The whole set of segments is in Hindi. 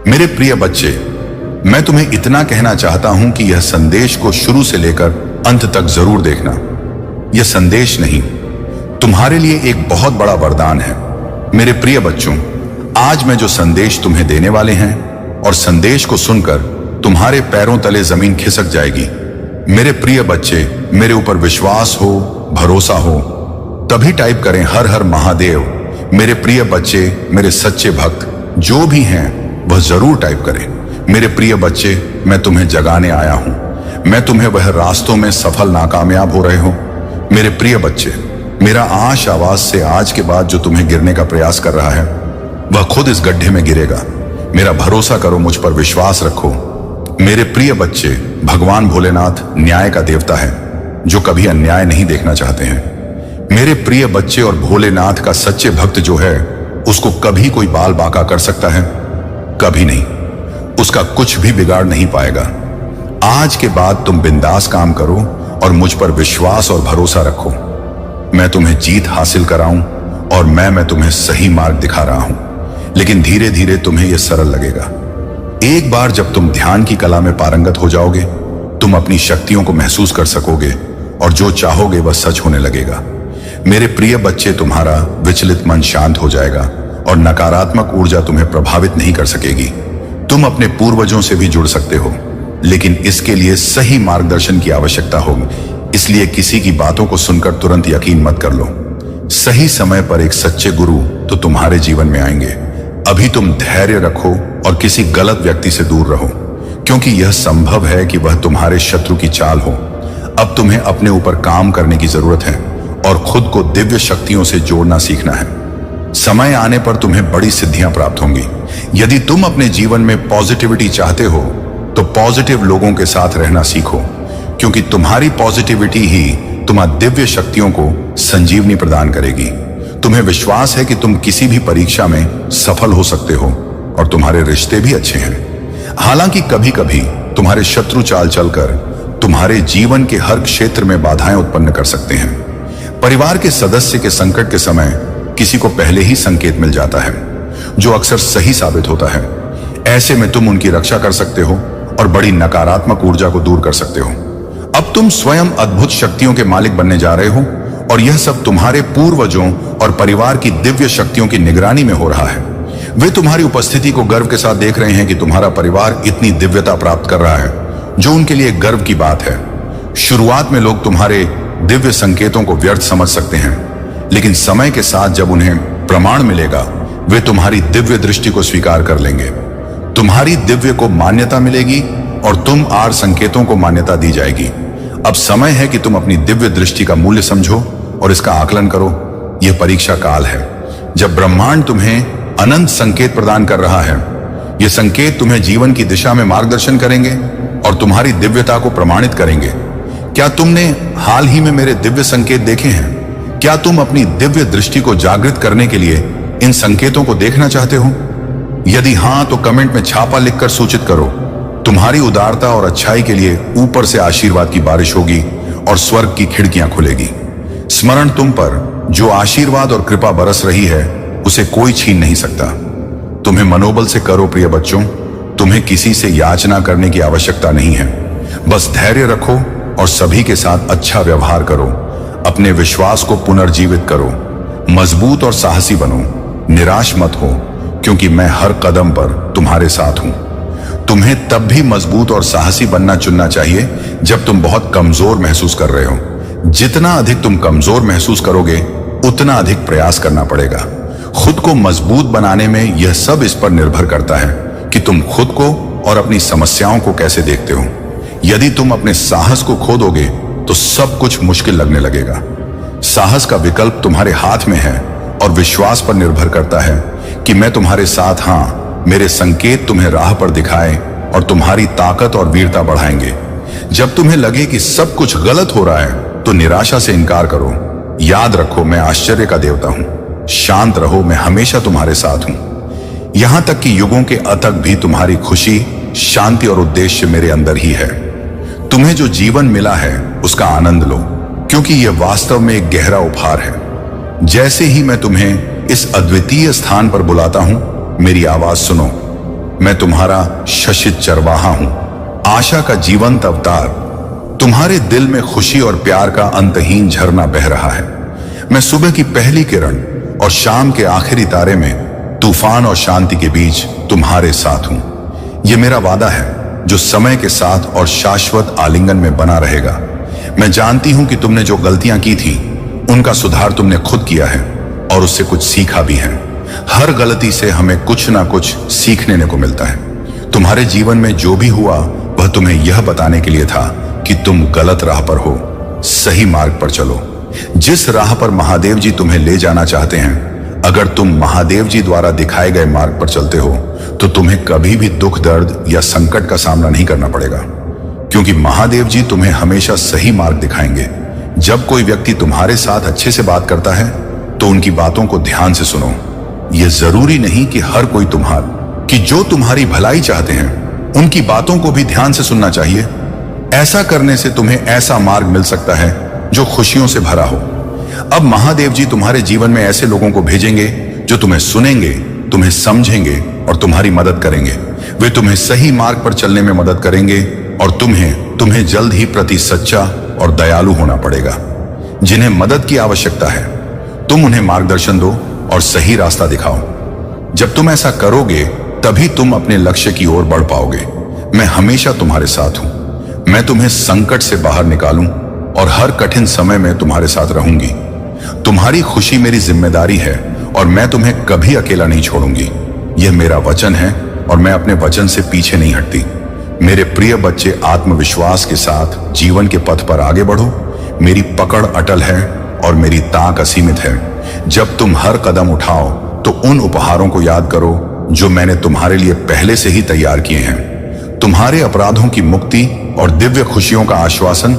मेरे प्रिय बच्चे, मैं तुम्हें इतना कहना चाहता हूं कि यह संदेश को शुरू से लेकर अंत तक जरूर देखना। यह संदेश नहीं, तुम्हारे लिए एक बहुत बड़ा वरदान है। मेरे प्रिय बच्चों, आज मैं जो संदेश तुम्हें देने वाले हैं और संदेश को सुनकर तुम्हारे पैरों तले जमीन खिसक जाएगी। मेरे प्रिय बच्चे, मेरे ऊपर विश्वास हो, भरोसा हो, तभी टाइप करें हर हर महादेव। मेरे प्रिय बच्चे, मेरे सच्चे भक्त जो भी हैं वह जरूर टाइप करें। मेरे प्रिय बच्चे, मैं तुम्हें जगाने आया हूं। मैं तुम्हें वह रास्तों में सफल नाकामयाब हो रहे हो। मेरे प्रिय बच्चे, मेरा आवाज से आज के बाद जो तुम्हें गिरने का प्रयास कर रहा है वह खुद इस गड्ढे में गिरेगा। मेरा भरोसा करो, मुझ पर विश्वास रखो। मेरे प्रिय बच्चे, भगवान भोलेनाथ न्याय का देवता है जो कभी अन्याय नहीं देखना चाहते हैं। मेरे प्रिय बच्चे, और भोलेनाथ का सच्चे भक्त जो है उसको कभी कोई बाल बांका कर सकता है? कभी नहीं। उसका कुछ भी बिगाड़ नहीं पाएगा। आज के बाद तुम बिंदास काम करो और मुझ पर विश्वास और भरोसा रखो। मैं तुम्हें जीत हासिल कराऊं और मैं तुम्हें सही मार्ग दिखा रहा हूं, लेकिन धीरे धीरे तुम्हें यह सरल लगेगा। एक बार जब तुम ध्यान की कला में पारंगत हो जाओगे, तुम अपनी शक्तियों को महसूस कर सकोगे और जो चाहोगे वह सच होने लगेगा। मेरे प्रिय बच्चे, तुम्हारा विचलित मन शांत हो जाएगा और नकारात्मक ऊर्जा तुम्हें प्रभावित नहीं कर सकेगी। तुम अपने पूर्वजों से भी जुड़ सकते हो, लेकिन इसके लिए सही मार्गदर्शन की आवश्यकता होगी। इसलिए किसी की बातों को सुनकर तुरंत यकीन मत कर लो। सही समय पर एक सच्चे गुरु तो तुम्हारे जीवन में आएंगे। अभी तुम धैर्य रखो और किसी गलत व्यक्ति से दूर रहो, क्योंकि यह संभव है कि वह तुम्हारे शत्रु की चाल हो। अब तुम्हें अपने ऊपर काम करने की जरूरत है और खुद को दिव्य शक्तियों से जोड़ना सीखना है। समय आने पर तुम्हें बड़ी सिद्धियां प्राप्त होंगी। यदि तुम अपने जीवन में पॉजिटिविटी चाहते हो तो पॉजिटिव लोगों के साथ रहना सीखो, क्योंकि तुम्हारी पॉजिटिविटी ही तुम्हारी दिव्य शक्तियों को संजीवनी प्रदान करेगी। तुम्हें विश्वास है कि तुम किसी भी परीक्षा में सफल हो सकते हो और तुम्हारे रिश्ते भी अच्छे हैं। हालांकि कभी कभी तुम्हारे शत्रु चाल चलकर तुम्हारे जीवन के हर क्षेत्र में बाधाएं उत्पन्न कर सकते हैं। परिवार के सदस्य के संकट के समय किसी को पहले ही संकेत मिल जाता है, जो अक्सर सही साबित होता है। ऐसे में तुम उनकी रक्षा कर सकते हो और बड़ी नकारात्मक ऊर्जा को दूर कर सकते हो। अब तुम स्वयं अद्भुत शक्तियों के मालिक बनने जा रहे हो और यह सब तुम्हारे पूर्वजों और परिवार की दिव्य शक्तियों की निगरानी में हो रहा है। वे तुम्हारी उपस्थिति को गर्व के साथ देख रहे हैं कि तुम्हारा परिवार इतनी दिव्यता प्राप्त कर रहा है, जो उनके लिए गर्व की बात है। शुरुआत में लोग तुम्हारे दिव्य संकेतों को व्यर्थ समझ सकते हैं, लेकिन समय के साथ जब उन्हें प्रमाण मिलेगा, वे तुम्हारी दिव्य दृष्टि को स्वीकार कर लेंगे। तुम्हारी दिव्य को मान्यता मिलेगी और तुम आर संकेतों को मान्यता दी जाएगी। अब समय है कि तुम अपनी दिव्य दृष्टि का मूल्य समझो और इसका आकलन करो। यह परीक्षा काल है जब ब्रह्मांड तुम्हें अनंत संकेत प्रदान कर रहा है। ये संकेत तुम्हें जीवन की दिशा में मार्गदर्शन करेंगे और तुम्हारी दिव्यता को प्रमाणित करेंगे। क्या तुमने हाल ही में मेरे दिव्य संकेत देखे हैं? क्या तुम अपनी दिव्य दृष्टि को जागृत करने के लिए इन संकेतों को देखना चाहते हो? यदि हां, तो कमेंट में छापा लिखकर सूचित करो। तुम्हारी उदारता और अच्छाई के लिए ऊपर से आशीर्वाद की बारिश होगी और स्वर्ग की खिड़कियां खुलेगी। स्मरण, तुम पर जो आशीर्वाद और कृपा बरस रही है उसे कोई छीन नहीं सकता। तुम्हें मनोबल से करो प्रिय बच्चों। तुम्हें किसी से याचना करने की आवश्यकता नहीं है। बस धैर्य रखो और सभी के साथ अच्छा व्यवहार करो। अपने विश्वास को पुनर्जीवित करो। मजबूत और साहसी बनो। निराश मत हो, क्योंकि मैं हर कदम पर तुम्हारे साथ हूं। तुम्हें तब भी मजबूत और साहसी बनना चुनना चाहिए जब तुम बहुत कमजोर महसूस कर रहे हो। जितना अधिक तुम कमजोर महसूस करोगे, उतना अधिक प्रयास करना पड़ेगा। खुद को मजबूत बनाने में यह सब इस पर निर्भर करता है कि तुम खुद को और अपनी समस्याओं को कैसे देखते हो। यदि तुम अपने साहस को खो दोगे तो सब कुछ मुश्किल लगने लगेगा। साहस का विकल्प तुम्हारे हाथ में है और विश्वास पर निर्भर करता है कि मैं तुम्हारे साथ। हां, मेरे संकेत तुम्हें राह पर दिखाएं और तुम्हारी ताकत और वीरता बढ़ाएंगे। जब तुम्हें लगे कि सब कुछ गलत हो रहा है तो निराशा से इनकार करो। याद रखो, मैं आश्चर्य का देवता हूं। शांत रहो, मैं हमेशा तुम्हारे साथ हूं। यहां तक कि युगों के अतक भी तुम्हारी खुशी, शांति और उद्देश्य मेरे अंदर ही है। तुम्हें जो जीवन मिला है उसका आनंद लो, क्योंकि यह वास्तव में एक गहरा उपहार है। जैसे ही मैं तुम्हें इस अद्वितीय स्थान पर बुलाता हूं, मेरी आवाज सुनो। मैं तुम्हारा शशित चरवाहा हूं, आशा का जीवंत अवतार। तुम्हारे दिल में खुशी और प्यार का अंतहीन झरना बह रहा है। मैं सुबह की पहली किरण और शाम के आखिरी तारे में, तूफान और शांति के बीच तुम्हारे साथ हूं। यह मेरा वादा है जो समय के साथ और शाश्वत आलिंगन में बना रहेगा। मैं जानती हूं कि तुमने जो गलतियां की थी उनका सुधार तुमने खुद किया है और उससे कुछ सीखा भी है। हर गलती से हमें कुछ ना कुछ सीखने को मिलता है। तुम्हारे जीवन में जो भी हुआ वह तुम्हें यह बताने के लिए था कि तुम गलत राह पर हो, सही मार्ग पर चलो। जिस राह पर महादेव जी तुम्हें ले जाना चाहते हैं, अगर तुम महादेव जी द्वारा दिखाए गए मार्ग पर चलते हो तो तुम्हें कभी भी दुख, दर्द या संकट का सामना नहीं करना पड़ेगा, क्योंकि महादेव जी तुम्हें हमेशा सही मार्ग दिखाएंगे। जब कोई व्यक्ति तुम्हारे साथ अच्छे से बात करता है तो उनकी बातों को ध्यान से सुनो। यह जरूरी नहीं कि हर कोई जो तुम्हारी भलाई चाहते हैं उनकी बातों को भी ध्यान से सुनना चाहिए। ऐसा करने से तुम्हें ऐसा मार्ग मिल सकता है जो खुशियों से भरा हो। अब महादेव जी तुम्हारे जीवन में ऐसे लोगों को भेजेंगे जो तुम्हें सुनेंगे, तुम्हें समझेंगे और तुम्हारी मदद करेंगे। वे तुम्हें सही मार्ग पर चलने में मदद करेंगे और तुम्हें जल्द ही प्रति सच्चा और दयालु होना पड़ेगा। जिन्हें मदद की आवश्यकता है तुम उन्हें मार्गदर्शन दो और सही रास्ता दिखाओ। जब तुम ऐसा करोगे तभी तुम अपने लक्ष्य की ओर बढ़ पाओगे। मैं हमेशा तुम्हारे साथ हूं। मैं तुम्हें संकट से बाहर निकालूं और हर कठिन समय में तुम्हारे साथ रहूंगी। तुम्हारी खुशी मेरी जिम्मेदारी है और मैं तुम्हें कभी अकेला नहीं छोड़ूंगी। यह मेरा वचन है और मैं अपने वचन से पीछे नहीं हटती। मेरे प्रिय बच्चे, आत्मविश्वास के साथ जीवन के पथ पर आगे बढ़ो। मेरी पकड़ अटल है और मेरी ताक असीमित है। जब तुम हर कदम उठाओ तो उन उपहारों को याद करो जो मैंने तुम्हारे लिए पहले से ही तैयार किए हैं। तुम्हारे अपराधों की मुक्ति और दिव्य खुशियों का आश्वासन।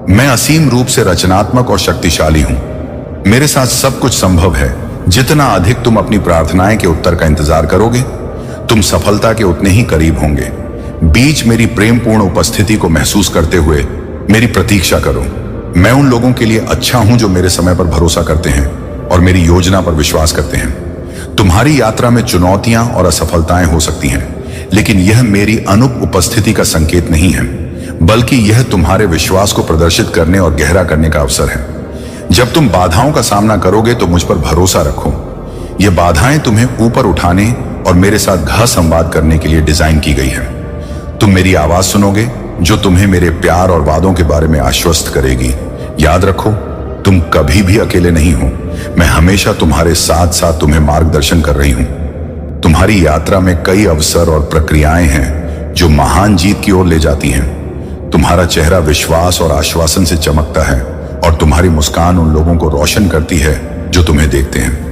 मैं असीम रूप से रचनात्मक और शक्तिशाली हूं। मेरे साथ सब कुछ संभव है। जितना अधिक तुम अपनी प्रार्थनाएं के उत्तर का इंतजार करोगे, तुम सफलता के उतने ही करीब होंगे। बीच मेरी प्रेमपूर्ण उपस्थिति को महसूस करते हुए मेरी प्रतीक्षा करो। मैं उन लोगों के लिए अच्छा हूं जो मेरे समय पर भरोसा करते हैं और मेरी योजना पर विश्वास करते हैं। तुम्हारी यात्रा में चुनौतियां और असफलताएं हो सकती हैं, लेकिन यह मेरी अनुपस्थिति का संकेत नहीं है, बल्कि यह तुम्हारे विश्वास को प्रदर्शित करने और गहरा करने का अवसर है। जब तुम बाधाओं का सामना करोगे तो मुझ पर भरोसा रखो। ये बाधाएं तुम्हें ऊपर उठाने और मेरे साथ घ-संवाद करने के लिए डिजाइन की गई है। तुम मेरी आवाज सुनोगे जो तुम्हें मेरे प्यार और वादों के बारे में आश्वस्त करेगी। याद रखो, तुम कभी भी अकेले नहीं हो। मैं हमेशा तुम्हारे साथ साथ तुम्हें मार्गदर्शन कर रही हूं। तुम्हारी यात्रा में कई अवसर और प्रक्रियाएं हैं जो महान जीत की ओर ले जाती हैं। तुम्हारा चेहरा विश्वास और आश्वासन से चमकता है और तुम्हारी मुस्कान उन लोगों को रोशन करती है जो तुम्हें देखते हैं।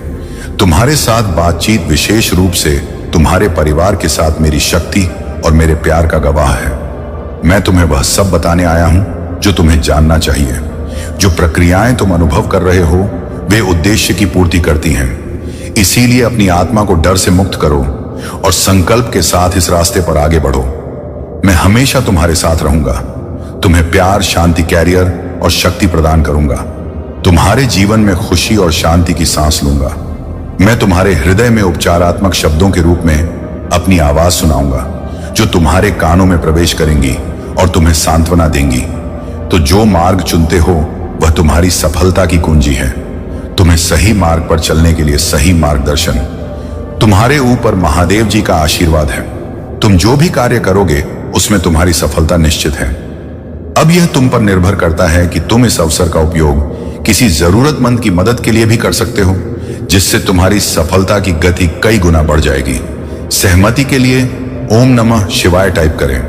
तुम्हारे साथ बातचीत विशेष रूप से तुम्हारे परिवार के साथ मेरी शक्ति और मेरे प्यार का गवाह है। मैं तुम्हें वह सब बताने आया हूं जो तुम्हें जानना चाहिए। जो प्रक्रियाएं तुम अनुभव कर रहे हो वे उद्देश्य की पूर्ति करती हैं। इसीलिए अपनी आत्मा को डर से मुक्त करो और संकल्प के साथ इस रास्ते पर आगे बढ़ो। मैं हमेशा तुम्हारे साथ रहूंगा। तुम्हें प्यार, शांति, कैरियर और शक्ति प्रदान करूंगा। तुम्हारे जीवन में खुशी और शांति की सांस लूंगा। मैं तुम्हारे हृदय में उपचारात्मक शब्दों के रूप में अपनी आवाज सुनाऊंगा जो तुम्हारे कानों में प्रवेश करेंगी और तुम्हें सांत्वना देंगी। तो जो मार्ग चुनते हो वह तुम्हारी सफलता की कुंजी है। तुम्हें सही मार्ग पर चलने के लिए सही मार्गदर्शन तुम्हारे ऊपर महादेव जी का आशीर्वाद है। तुम जो भी कार्य करोगे उसमें तुम्हारी सफलता निश्चित है। अब यह तुम पर निर्भर करता है कि तुम इस अवसर का उपयोग किसी जरूरतमंद की मदद के लिए भी कर सकते हो, जिससे तुम्हारी सफलता की गति कई गुना बढ़ जाएगी। सहमति के लिए ओम नमः शिवाय टाइप करें।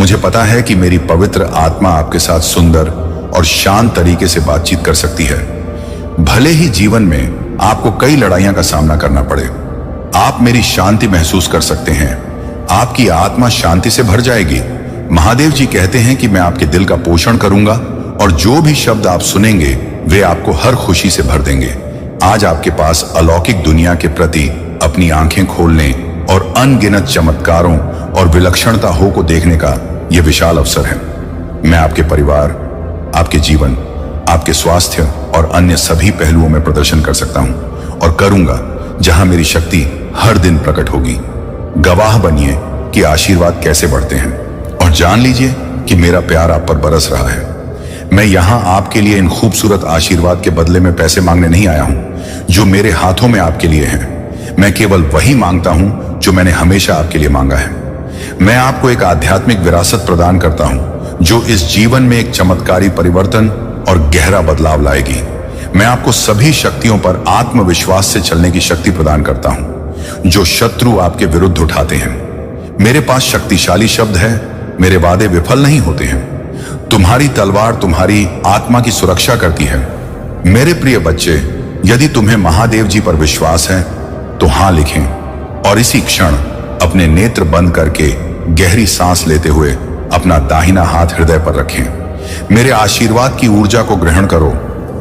मुझे पता है कि मेरी पवित्र आत्मा आपके साथ सुंदर और शांत तरीके से बातचीत कर सकती है। भले ही जीवन में आपको कई लड़ाइयां का सामना करना पड़े, आप मेरी शांति महसूस कर सकते हैं। आपकी आत्मा शांति से भर जाएगी। महादेव जी कहते हैं कि मैं आपके दिल का पोषण करूंगा और जो भी शब्द आप सुनेंगे वे आपको हर खुशी से भर देंगे। आज आपके पास अलौकिक दुनिया के प्रति अपनी आंखें खोलने और अनगिनत चमत्कारों और विलक्षणता हो को देखने का यह विशाल अवसर है। मैं आपके परिवार, आपके जीवन, आपके स्वास्थ्य और अन्य सभी पहलुओं में प्रदर्शन कर सकता हूं और करूंगा जहां मेरी शक्ति हर दिन प्रकट होगी। गवाह बनिए कि आशीर्वाद कैसे बढ़ते हैं और जान लीजिए कि मेरा प्यार आप पर बरस रहा है। मैं यहां आपके लिए इन खूबसूरत आशीर्वाद के बदले में पैसे मांगने नहीं आया हूं जो मेरे हाथों में आपके लिए हैं। मैं केवल वही मांगता हूं जो मैंने हमेशा आपके लिए मांगा है। मैं आपको एक आध्यात्मिक विरासत प्रदान करता हूं जो इस जीवन में एक चमत्कारी परिवर्तन और गहरा बदलाव लाएगी। मैं आपको सभी शक्तियों पर आत्मविश्वास से चलने की शक्ति प्रदान करता हूं जो शत्रु आपके विरुद्ध उठाते हैं। मेरे पास शक्तिशाली शब्द है, मेरे वादे विफल नहीं होते हैं। तुम्हारी तलवार तुम्हारी आत्मा की सुरक्षा करती है। मेरे प्रिय बच्चे, यदि तुम्हें महादेव जी पर विश्वास है तो हां लिखें और इसी क्षण अपने नेत्र बंद करके गहरी सांस लेते हुए अपना दाहिना हाथ हृदय पर रखें। मेरे आशीर्वाद की ऊर्जा को ग्रहण करो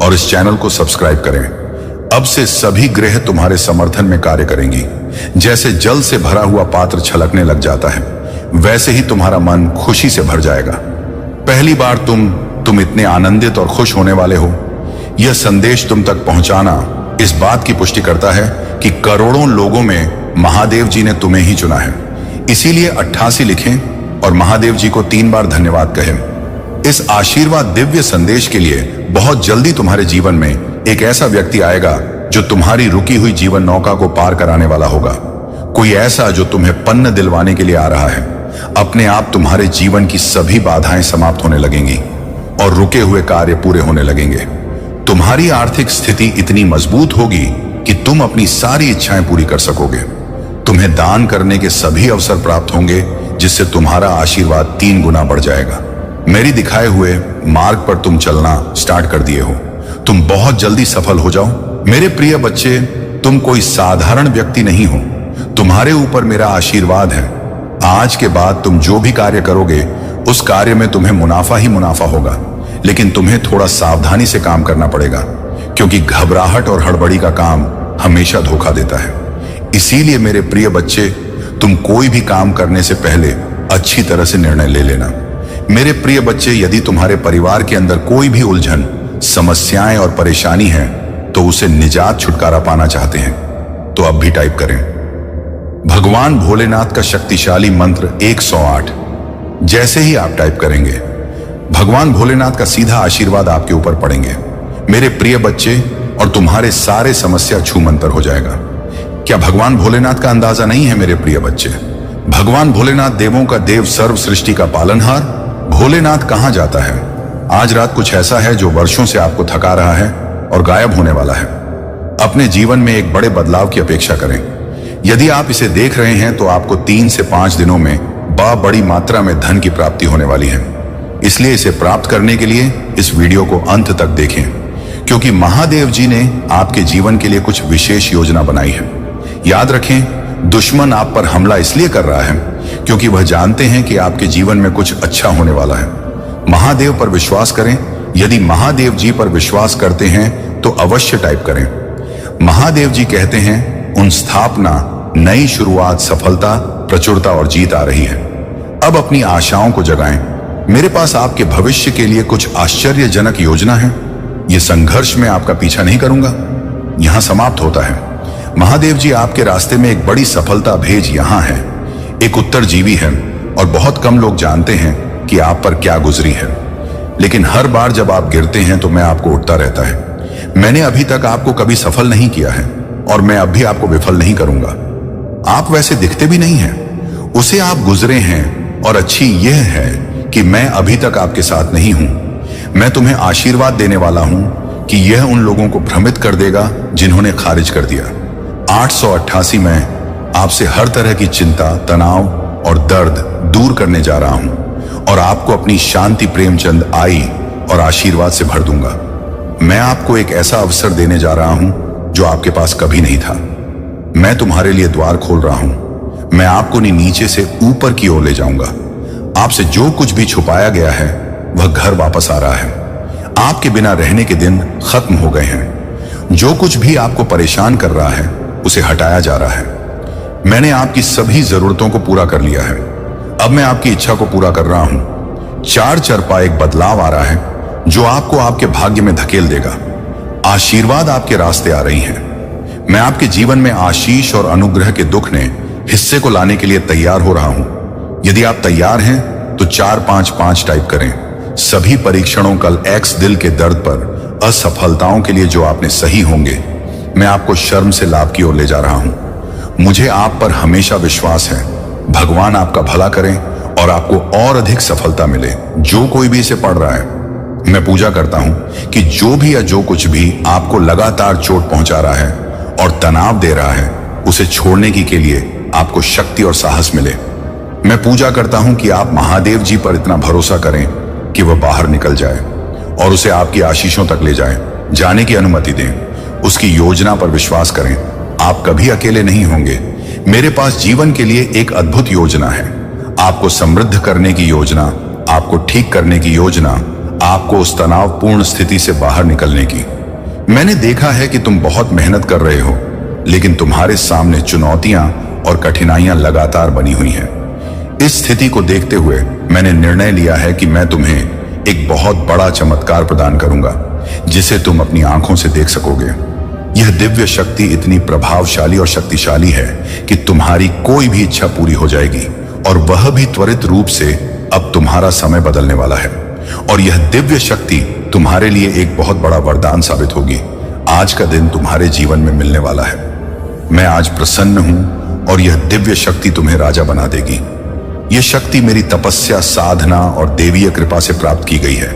और इस चैनल को सब्सक्राइब करें। अब से सभी ग्रह तुम्हारे समर्थन में कार्य करेंगी। जैसे जल से भरा हुआ पात्र छलकने लग जाता है, वैसे ही तुम्हारा मन खुशी से भर जाएगा। पहली बार तुम इतने आनंदित और खुश होने वाले हो। यह संदेश तुम तक पहुंचाना इस बात की पुष्टि करता है कि करोड़ों लोगों में महादेव जी ने तुम्हें ही चुना है। इसीलिए 88 लिखें और महादेव जी को 3 बार धन्यवाद कहें। इस आशीर्वाद दिव्य संदेश के लिए बहुत जल्दी तुम्हारे जीवन में एक ऐसा व्यक्ति आएगा जो तुम्हारी रुकी हुई जीवन नौका को पार कराने वाला होगा। कोई ऐसा जो तुम्हें पन्न दिलवाने के लिए आ रहा है। अपने आप तुम्हारे जीवन की सभी बाधाएं समाप्त होने लगेंगी और रुके हुए कार्य पूरे होने लगेंगे। तुम्हारी आर्थिक स्थिति इतनी मजबूत होगी कि तुम अपनी सारी इच्छाएं पूरी कर सकोगे। तुम्हें दान करने के सभी अवसर प्राप्त होंगे जिससे तुम्हारा आशीर्वाद 3 गुना बढ़ जाएगा। मेरी दिखाए हुए मार्ग पर तुम चलना स्टार्ट कर दिए हो। तुम बहुत जल्दी सफल हो जाओ। मेरे प्रिय बच्चे, तुम कोई साधारण व्यक्ति नहीं हो। तुम्हारे ऊपर मेरा आशीर्वाद है। आज के बाद तुम जो भी कार्य करोगे उस कार्य में तुम्हें मुनाफा ही मुनाफा होगा, लेकिन तुम्हें थोड़ा सावधानी से काम करना पड़ेगा क्योंकि घबराहट और हड़बड़ी का काम हमेशा धोखा देता है। इसीलिए मेरे प्रिय बच्चे, तुम कोई भी काम करने से पहले अच्छी तरह से निर्णय ले लेना। मेरे प्रिय बच्चे, यदि तुम्हारे परिवार के अंदर कोई भी उलझन, समस्याएं और परेशानी है तो उसे निजात छुटकारा पाना चाहते हैं तो अब भी टाइप करें भगवान भोलेनाथ का शक्तिशाली मंत्र 108। जैसे ही आप टाइप करेंगे भगवान भोलेनाथ का सीधा आशीर्वाद आपके ऊपर पड़ेंगे मेरे प्रिय बच्चे, और तुम्हारे सारे समस्या छूमंतर हो जाएगा। क्या भगवान भोलेनाथ का अंदाजा नहीं है मेरे प्रिय बच्चे? भगवान भोलेनाथ देवों का देव, सर्व सृष्टि का पालनहार। भोलेनाथ कहां जाता है? आज रात कुछ ऐसा है जो वर्षों से आपको थका रहा है और गायब होने वाला है। अपने जीवन में एक बड़े बदलाव की अपेक्षा करें। यदि आप इसे देख रहे हैं तो आपको 3 से 5 दिनों में बड़ी मात्रा में धन की प्राप्ति होने वाली है। इसलिए इसे प्राप्त करने के लिए इस वीडियो को अंत तक देखें क्योंकि महादेव जी ने आपके जीवन के लिए कुछ विशेष योजना बनाई है। याद रखें, दुश्मन आप पर हमला इसलिए कर रहा है क्योंकि वह जानते हैं कि आपके जीवन में कुछ अच्छा होने वाला है। महादेव पर विश्वास करें। यदि महादेव जी पर विश्वास करते हैं तो अवश्य टाइप करें। महादेव जी कहते हैं, उन स्थापना, नई शुरुआत, सफलता, प्रचुरता और जीत आ रही है। अब अपनी आशाओं को जगाएं। मेरे पास आपके भविष्य के लिए कुछ आश्चर्यजनक योजना है। यह संघर्ष में आपका पीछा नहीं करूंगा, यहां समाप्त होता है। महादेव जी आपके रास्ते में एक बड़ी सफलता भेज यहां है। एक उत्तरजीवी है और बहुत कम लोग जानते हैं कि आप पर क्या गुजरी है, लेकिन हर बार जब आप गिरते हैं तो मैं आपको उठता रहता है। मैंने अभी तक आपको कभी सफल नहीं किया है और मैं अब भी आपको विफल नहीं करूंगा। आप वैसे दिखते भी नहीं हैं, उसे आप गुजरे हैं, और अच्छी यह है कि मैं अभी तक आपके साथ नहीं हूं। मैं तुम्हें आशीर्वाद देने वाला हूं कि यह उन लोगों को भ्रमित कर देगा जिन्होंने खारिज कर दिया। 888 में आपसे हर तरह की चिंता, तनाव और दर्द दूर करने जा रहा हूं और आपको अपनी शांति, प्रेमचंद, आई और आशीर्वाद से भर दूंगा। मैं आपको एक ऐसा अवसर देने जा रहा हूं जो आपके पास कभी नहीं था। मैं तुम्हारे लिए द्वार खोल रहा हूं। मैं आपको नीचे से ऊपर की ओर ले जाऊंगा। आपसे जो कुछ भी छुपाया गया है वह घर वापस आ रहा है। आपके बिना रहने के दिन खत्म हो गए हैं। जो कुछ भी आपको परेशान कर रहा है उसे हटाया जा रहा है। मैंने आपकी सभी जरूरतों को पूरा कर लिया है। अब मैं आपकी इच्छा को पूरा कर रहा हूं। 4 चरपा एक बदलाव आ रहा है जो आपको आपके भाग्य में धकेल देगा। आशीर्वाद आपके रास्ते आ रही हैं। मैं आपके जीवन में आशीष और अनुग्रह के दुख ने हिस्से को लाने के लिए तैयार हो रहा हूं। यदि आप तैयार हैं तो 455 टाइप करें। सभी परीक्षणों कल एक्स दिल के दर्द पर असफलताओं के लिए जो आपने सही होंगे। मैं आपको शर्म से लाभ की ओर ले जा रहा हूं। मुझे आप पर हमेशा विश्वास है। भगवान आपका भला करें और आपको और अधिक सफलता मिले। जो कोई भी इसे पढ़ रहा है, मैं पूजा करता हूं कि जो भी या जो कुछ भी आपको लगातार चोट पहुंचा रहा है और तनाव दे रहा है, उसे छोड़ने के लिए आपको शक्ति और साहस मिले। मैं पूजा करता हूं कि आप महादेव जी पर इतना भरोसा करें कि वह बाहर निकल जाए और उसे आपकी आशीषों तक ले जाए, जाने की अनुमति दें। उसकी योजना पर विश्वास करें। आप कभी अकेले नहीं होंगे। मेरे पास जीवन के लिए एक अद्भुत योजना है। आपको समृद्ध करने की योजना, आपको ठीक करने की योजना, आपको उस तनावपूर्ण स्थिति से बाहर निकलने की। मैंने देखा है कि तुम बहुत मेहनत कर रहे हो, लेकिन तुम्हारे सामने चुनौतियां और कठिनाइयां लगातार बनी हुई हैं। इस स्थिति को देखते हुए मैंने निर्णय लिया है कि मैं तुम्हें एक बहुत बड़ा चमत्कार प्रदान करूंगा, जिसे तुम अपनी आंखों से देख सकोगे। यह दिव्य शक्ति इतनी प्रभावशाली और शक्तिशाली है कि तुम्हारी कोई भी इच्छा पूरी हो जाएगी, और वह भी त्वरित रूप से। अब तुम्हारा समय बदलने वाला है और यह दिव्य शक्ति तुम्हारे लिए एक बहुत बड़ा वरदान साबित होगी। आज का दिन तुम्हारे जीवन में मिलने वाला है। मैं आज प्रसन्न हूं और यह दिव्य शक्ति तुम्हें राजा बना देगी। यह शक्ति मेरी तपस्या, साधना और देवीय कृपा से प्राप्त की गई है।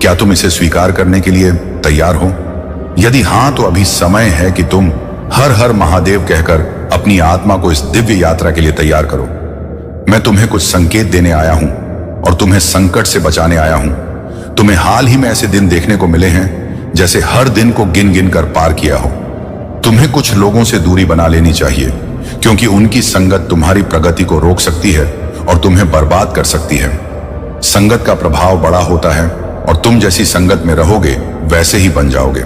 क्या तुम इसे स्वीकार करने के लिए तैयार हो? यदि हां, तो अभी समय है कि तुम हर हर महादेव कहकर अपनी आत्मा को इस दिव्य यात्रा के लिए तैयार करो। मैं तुम्हें कुछ संकेत देने आया हूं और तुम्हें संकट से बचाने आया हूं। तुम्हें हाल ही में ऐसे दिन देखने को मिले हैं जैसे हर दिन को गिन गिन कर पार किया हो। तुम्हें कुछ लोगों से दूरी बना लेनी चाहिए, क्योंकि उनकी संगत तुम्हारी प्रगति को रोक सकती है और तुम्हें बर्बाद कर सकती है। संगत का प्रभाव बड़ा होता है और तुम जैसी संगत में रहोगे वैसे ही बन जाओगे।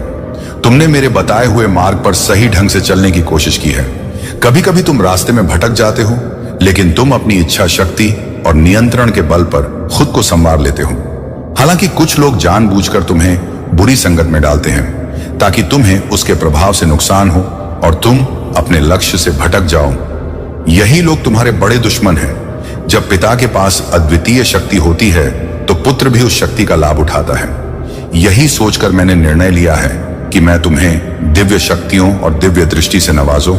तुमने मेरे बताए हुए मार्ग पर सही ढंग से चलने की कोशिश की है। कभी कभी तुम रास्ते में भटक जाते हो, लेकिन तुम अपनी इच्छा शक्ति और नियंत्रण के बल पर खुद को संवार लेते हो। हालांकि कुछ लोग जानबूझकर तुम्हें बुरी संगत में डालते हैं ताकि तुम्हें उसके प्रभाव से नुकसान हो और तुम अपने लक्ष्य से भटक जाओ। यही लोग तुम्हारे बड़े दुश्मन हैं। जब पिता के पास अद्वितीय शक्ति होती है तो पुत्र भी उस शक्ति का लाभ उठाता है। यही सोचकर मैंने निर्णय लिया है कि मैं तुम्हें दिव्य शक्तियों और दिव्य दृष्टि से नवाजूं।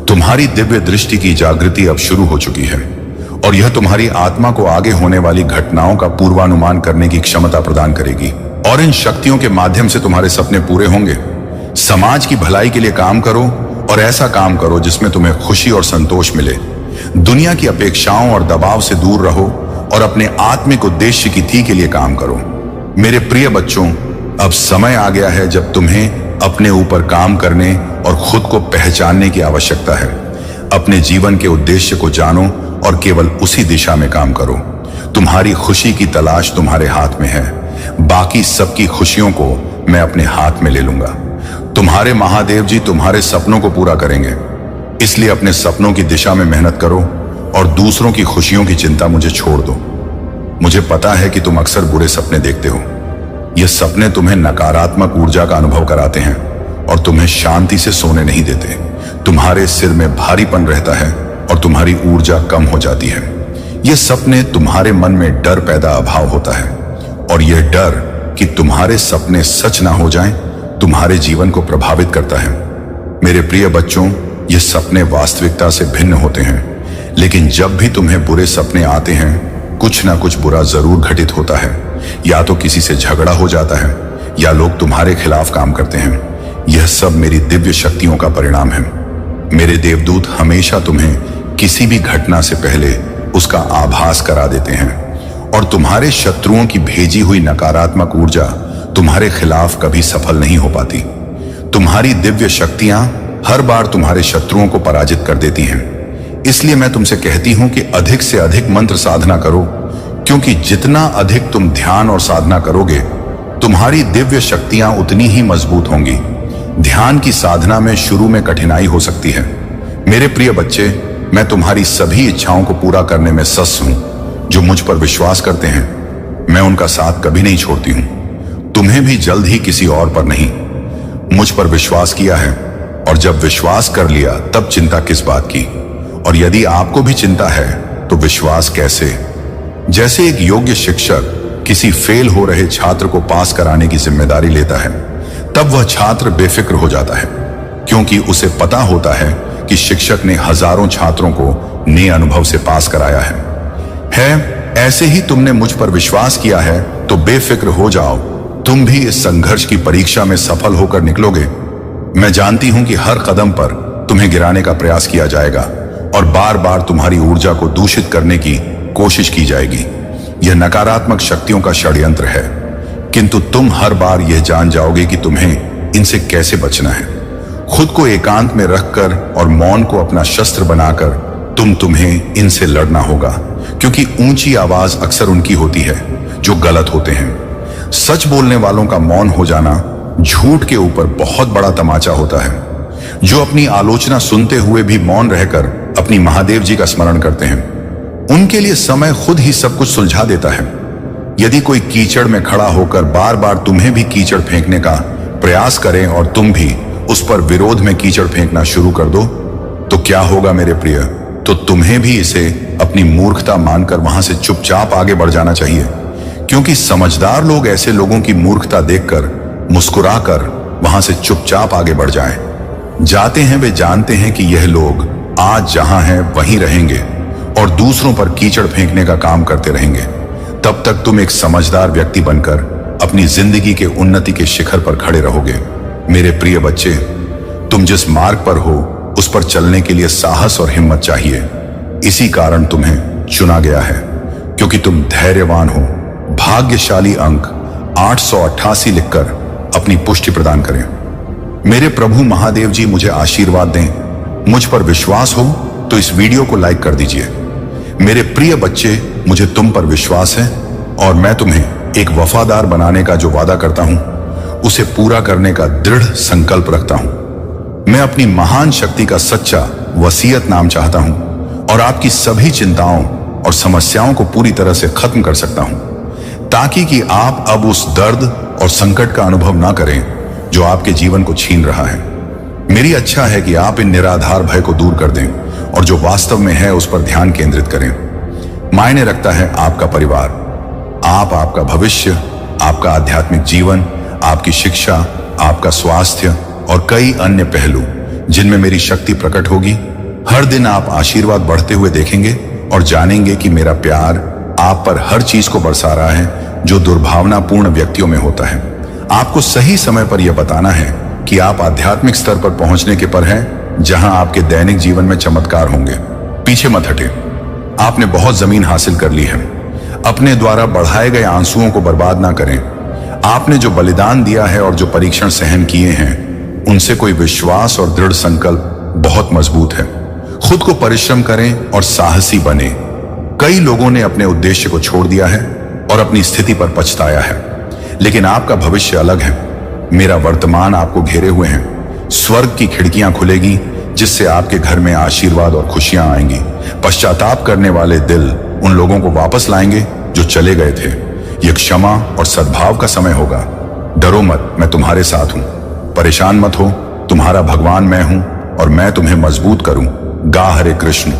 तुम्हारी दिव्य दृष्टि की जागृति अब शुरू हो चुकी है और यह तुम्हारी आत्मा को आगे होने वाली घटनाओं का पूर्वानुमान करने की क्षमता प्रदान करेगी, और इन शक्तियों के माध्यम से तुम्हारे सपने पूरे होंगे। समाज की भलाई के लिए काम करो और ऐसा काम करो जिसमें तुम्हें खुशी और संतोष मिले। दुनिया की अपेक्षाओं और दबाव से दूर रहो और अपने आत्मिक उद्देश्य की थी के लिए काम करो। मेरे प्रिय बच्चों, अब समय आ गया है जब तुम्हें अपने ऊपर काम करने और खुद को पहचानने की आवश्यकता है। अपने जीवन के उद्देश्य को जानो और केवल उसी दिशा में काम करो। तुम्हारी खुशी की तलाश तुम्हारे हाथ में है। बाकी सबकी खुशियों को मैं अपने हाथ में ले लूंगा। तुम्हारे महादेव जी तुम्हारे सपनों को पूरा करेंगे, इसलिए अपने सपनों की दिशा में मेहनत करो और दूसरों की खुशियों की चिंता मुझे छोड़ दो। मुझे पता है कि तुम अक्सर बुरे सपने देखते हो। ये सपने तुम्हें नकारात्मक ऊर्जा का अनुभव कराते हैं और तुम्हें शांति से सोने नहीं देते। तुम्हारे सिर में भारीपन रहता है और तुम्हारी ऊर्जा कम हो जाती है। ये सपने तुम्हारे मन में डर पैदा अभाव होता है, और यह डर कि तुम्हारे सपने सच ना हो जाएं, तुम्हारे जीवन को प्रभावित करता है। मेरे प्रिय बच्चों, ये सपने वास्तविकता से भिन्न होते हैं, लेकिन जब भी तुम्हें बुरे सपने आते हैं, कुछ ना कुछ बुरा जरूर घटित होता है। या तो किसी से झगड़ा हो जाता है या लोग तुम्हारे खिलाफ काम करते हैं। यह सब मेरी दिव्य शक्तियों का परिणाम है। मेरे देवदूत हमेशा तुम्हें किसी भी घटना से पहले उसका आभास करा देते हैं, और तुम्हारे शत्रुओं की भेजी हुई नकारात्मक ऊर्जा तुम्हारे खिलाफ कभी सफल नहीं हो पाती। तुम्हारी दिव्य शक्तियां हर बार तुम्हारे शत्रुओं को पराजित कर देती हैं। इसलिए मैं तुमसे कहती हूं कि अधिक से अधिक मंत्र साधना करो, क्योंकि जितना अधिक तुम ध्यान और साधना करोगे, तुम्हारी दिव्य शक्तियां उतनी ही मजबूत होंगी। ध्यान की साधना में शुरू में कठिनाई हो सकती है। मेरे प्रिय बच्चे, मैं तुम्हारी सभी इच्छाओं को पूरा करने में सस हूं। जो मुझ पर विश्वास करते हैं, मैं उनका साथ कभी नहीं छोड़ती हूं। तुम्हें भी जल्द ही किसी और पर नहीं, मुझ पर विश्वास किया है, और जब विश्वास कर लिया तब चिंता किस बात की। और यदि आपको भी चिंता है तो विश्वास कैसे? जैसे एक योग्य शिक्षक किसी फेल हो रहे छात्र को पास कराने की जिम्मेदारी लेता है, तब वह छात्र बेफिक्र हो जाता है, क्योंकि उसे पता होता है कि शिक्षक ने हजारों छात्रों को नए अनुभव से पास कराया है। ऐसे ही तुमने मुझ पर विश्वास किया है तो बेफिक्र हो जाओ, तुम भी इस संघर्ष की परीक्षा में सफल होकर निकलोगे। मैं जानती हूं कि हर कदम पर तुम्हें गिराने का प्रयास किया जाएगा और बार बार तुम्हारी ऊर्जा को दूषित करने की कोशिश की जाएगी। यह नकारात्मक शक्तियों का षड्यंत्र है, किंतु तुम हर बार यह जान जाओगे कि तुम्हें इनसे कैसे बचना है। खुद को एकांत में रखकर और मौन को अपना शस्त्र बनाकर तुम्हें इनसे लड़ना होगा, क्योंकि ऊंची आवाज अक्सर उनकी होती है जो गलत होते हैं। सच बोलने वालों का मौन हो जाना झूठ के ऊपर बहुत बड़ा तमाचा होता है। जो अपनी आलोचना सुनते हुए भी मौन रहकर अपनी महादेव जी का स्मरण करते हैं, उनके लिए समय खुद ही सब कुछ सुलझा देता है। यदि कोई कीचड़ में खड़ा होकर बार बार तुम्हें भी कीचड़ फेंकने का प्रयास करें और तुम भी उस पर विरोध में कीचड़ फेंकना शुरू कर दो, तो क्या होगा मेरे प्रिय? तो तुम्हें भी इसे अपनी मूर्खता मानकर वहां से चुपचाप आगे बढ़ जाना चाहिए, क्योंकि समझदार लोग ऐसे लोगों की मूर्खता देखकर मुस्कुराकर वहां से चुपचाप आगे बढ़ जाते हैं। वे जानते हैं कि यह लोग आज जहां हैं वहीं रहेंगे और दूसरों पर कीचड़ फेंकने का काम करते रहेंगे। तब तक तुम एक समझदार व्यक्ति बनकर अपनी जिंदगी के उन्नति के शिखर पर खड़े रहोगे। मेरे प्रिय बच्चे, तुम जिस मार्ग पर हो उस पर चलने के लिए साहस और हिम्मत चाहिए। इसी कारण तुम्हें चुना गया है, क्योंकि तुम धैर्यवान हो। भाग्यशाली अंक 888 लिखकर अपनी पुष्टि प्रदान करें। मेरे प्रभु महादेव जी मुझे आशीर्वाद दें। मुझ पर विश्वास हो तो इस वीडियो को लाइक कर दीजिए। मेरे प्रिय बच्चे, मुझे तुम पर विश्वास है और मैं तुम्हें एक वफादार बनाने का जो वादा करता हूं उसे पूरा करने का दृढ़ संकल्प रखता हूं। मैं अपनी महान शक्ति का सच्चा वसीयत नाम चाहता हूं और आपकी सभी चिंताओं और समस्याओं को पूरी तरह से खत्म कर सकता हूं, ताकि कि आप अब उस दर्द और संकट का अनुभव ना करें जो आपके जीवन को छीन रहा है। मेरी इच्छा है कि आप इन निराधार भय को दूर कर दें और जो वास्तव में है उस पर ध्यान केंद्रित करें। मायने रखता है आपका परिवार, आपका भविष्य, आपका आध्यात्मिक जीवन, आपकी शिक्षा, आपका स्वास्थ्य और कई अन्य पहलू जिनमें मेरी शक्ति प्रकट होगी। हर दिन आप आशीर्वाद बढ़ते हुए देखेंगे और जानेंगे कि मेरा प्यार आप पर हर चीज को बरसा रहा है जो दुर्भावनापूर्ण व्यक्तियों में होता है। आपको सही समय पर यह बताना है कि आप आध्यात्मिक स्तर पर पहुंचने के पर हैं, जहां आपके दैनिक जीवन में चमत्कार होंगे। पीछे मत हटे, आपने बहुत जमीन हासिल कर ली है। अपने द्वारा बढ़ाए गए आंसुओं को बर्बाद ना करें। आपने जो बलिदान दिया है और जो परीक्षण सहन किए हैं, उनसे कोई विश्वास और दृढ़ संकल्प बहुत मजबूत है। खुद को परिश्रम करें और साहसी बने। कई लोगों ने अपने उद्देश्य को छोड़ दिया है और अपनी स्थिति पर पछताया है, लेकिन आपका भविष्य अलग है। मेरा वर्तमान आपको घेरे हुए हैं। स्वर्ग की खिड़कियां खुलेगी जिससे आपके घर में आशीर्वाद और खुशियां आएंगी। पश्चाताप करने वाले दिल उन लोगों को वापस लाएंगे जो चले गए थे। यह क्षमा और सद्भाव का समय होगा। डरो मत, मैं तुम्हारे साथ हूं। परेशान मत हो, तुम्हारा भगवान मैं हूं और मैं तुम्हें मजबूत करूं। गा हरे कृष्ण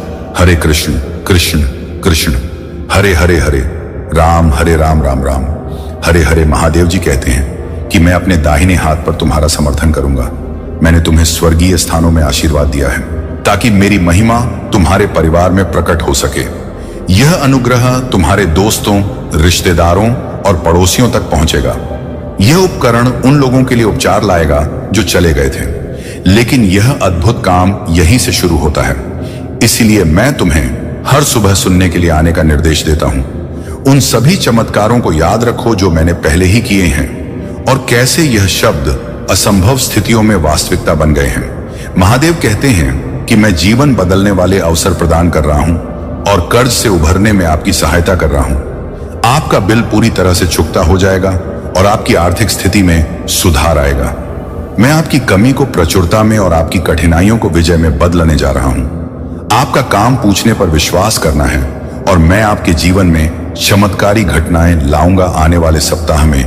कृष्ण कृष्ण हरे हरे हरे राम राम राम हरे हरे। महादेव जी कहते हैं कि मैं अपने दाहिने हाथ पर तुम्हारा समर्थन करूंगा। मैंने तुम्हें स्वर्गीय स्थानों में आशीर्वाद दिया है ताकि मेरी महिमा तुम्हारे परिवार में प्रकट हो सके। यह अनुग्रह तुम्हारे दोस्तों, रिश्तेदारों और पड़ोसियों तक पहुंचेगा। यह उपकरण उन लोगों के लिए उपचार लाएगा जो चले गए थे, लेकिन यह अद्भुत काम यहीं से शुरू होता है। इसीलिए मैं तुम्हें हर सुबह सुनने के लिए आने का निर्देश देता हूं। उन सभी चमत्कारों को याद रखो जो मैंने पहले ही किए हैं और कैसे यह शब्द असंभव स्थितियों में वास्तविकता बन गए हैं। महादेव कहते हैं कि मैं जीवन बदलने वाले अवसर प्रदान कर रहा हूं और कर्ज से उभरने में आपकी सहायता कर रहा हूं। आपका बिल पूरी तरह से चुकता हो जाएगा और आपकी आर्थिक स्थिति में सुधार आएगा। मैं आपकी कमी को प्रचुरता में और आपकी कठिनाइयों को विजय में बदलने जा रहा हूं। आपका काम पूछने पर विश्वास करना है और मैं आपके जीवन में चमत्कारी घटनाएं लाऊंगा। आने वाले सप्ताह में